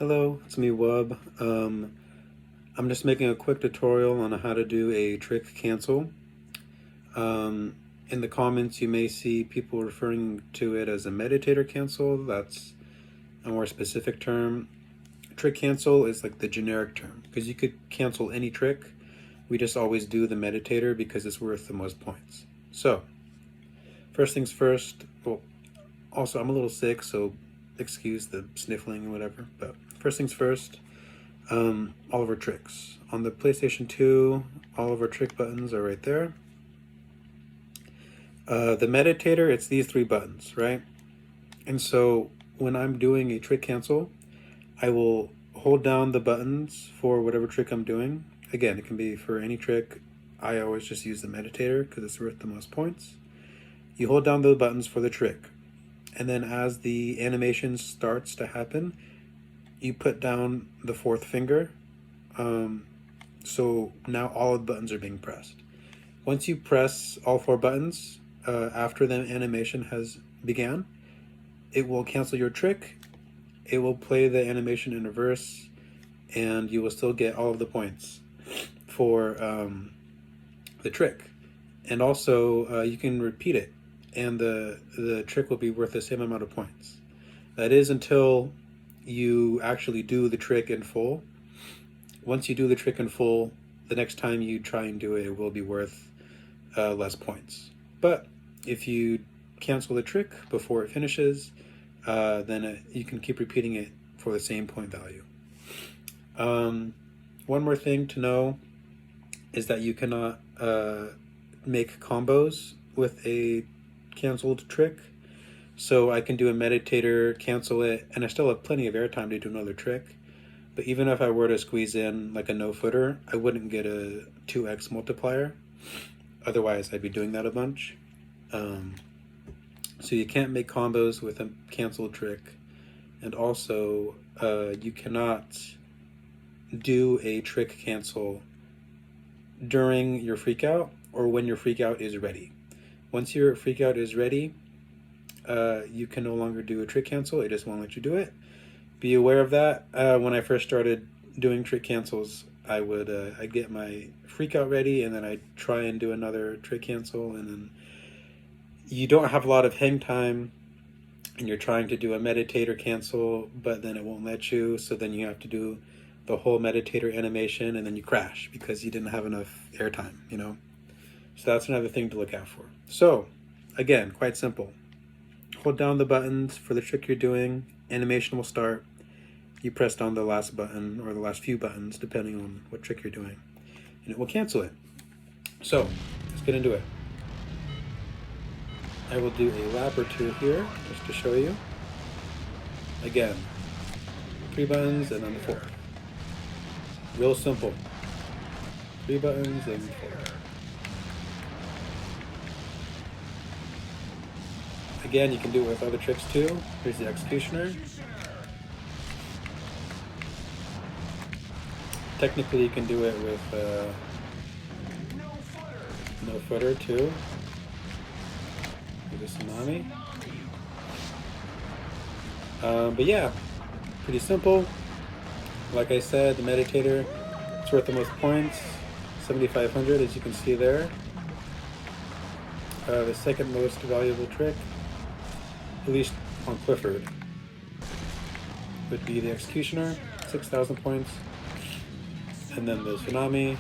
Hello, it's me, Wub. I'm just making a quick tutorial on how to do a trick cancel. Um, in the comments, you may see people referring to it as a meditator cancel. That's a more specific term. Trick cancel is like the generic term because you could cancel any trick. We just always do the meditator because it's worth the most points. So, first things first. Well, also, I'm a little sick, so excuse the sniffling and whatever. But first things first. All of our tricks. On the PlayStation 2, all of our trick buttons are right there. The meditator, it's these three buttons, right? And so when I'm doing a trick cancel, I will hold down the buttons for whatever trick I'm doing. Again, it can be for any trick. I always just use the meditator because it's worth the most points. You hold down the buttons for the trick. And then as the animation starts to happen, you put down the fourth finger. So now all of the buttons are being pressed. Once you press all four buttons, after the animation has began, it will cancel your trick. It will play the animation in reverse, and you will still get all of the points for the trick. And also, you can repeat it, and the trick will be worth the same amount of points. That is until you actually do the trick in full. Once you do the trick in full, the next time you try and do it, it will be worth less points. But if you cancel the trick before it finishes, then you can keep repeating it for the same point value. One more thing to know is that you cannot make combos with a canceled trick. So I can do a meditator, cancel it, and I still have plenty of airtime to do another trick. But even if I were to squeeze in like a no-footer, I wouldn't get a 2x multiplier. Otherwise, I'd be doing that a bunch. So you can't make combos with a canceled trick. And also, you cannot do a trick cancel during your freakout or when your freakout is ready. Once your freakout is ready, you can no longer do a trick cancel. It just won't let you do it. Be aware of that. When I first started doing trick cancels, I'd get my freakout ready, and then I'd try and do another trick cancel, and then you don't have a lot of hang time, and you're trying to do a meditator cancel, but then it won't let you, so then you have to do the whole meditator animation, and then you crash because you didn't have enough airtime, you know? So that's another thing to look out for. So, again, quite simple. Hold down the buttons for the trick you're doing, animation will start. You press down the last button or the last few buttons depending on what trick you're doing, and it will cancel it. So let's get into it. I will do a lap or two here just to show you. Again, 3 buttons and then the 4th. Real simple. 3 buttons and 4. Again, you can do it with other tricks too. Here's the executioner. Technically, you can do it with no footer too. With a tsunami. But yeah, pretty simple. Like I said, the meditator, it's worth the most points. 7,500, as you can see there. The second most valuable trick, at least on Clifford, would be the executioner, 6,000 points. And then the tsunami,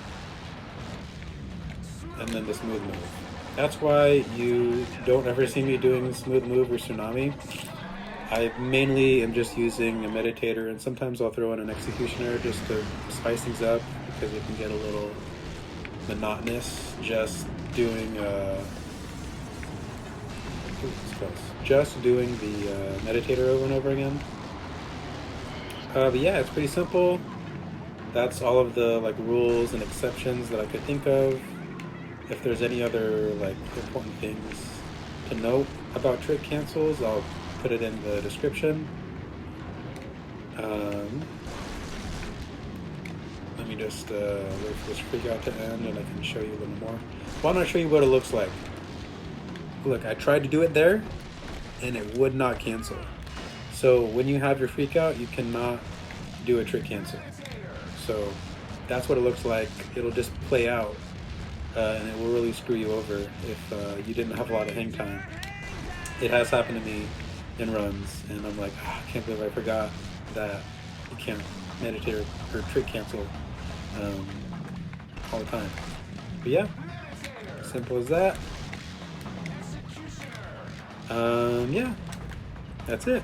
and then the smooth move. That's why you don't ever see me doing smooth move or tsunami. I mainly am just using a meditator, and sometimes I'll throw in an executioner just to spice things up because it can get a little monotonous just doing the meditator over and over again. But yeah, it's pretty simple. That's all of the rules and exceptions that I could think of. If there's any other important things to note about trick cancels, I'll put it in the description. Let me just wait for this freakout to end and I can show you a little more. Why don't I show you what it looks like? Look, I tried to do it there and it would not cancel. So when you have your freakout, you cannot do a trick cancel. So that's what it looks like. It'll just play out, and it will really screw you over if you didn't have a lot of hang time. It has happened to me in runs, and I'm like, I can't believe I forgot that you can't meditate or trick cancel all the time. But yeah, simple as that. Yeah, that's it.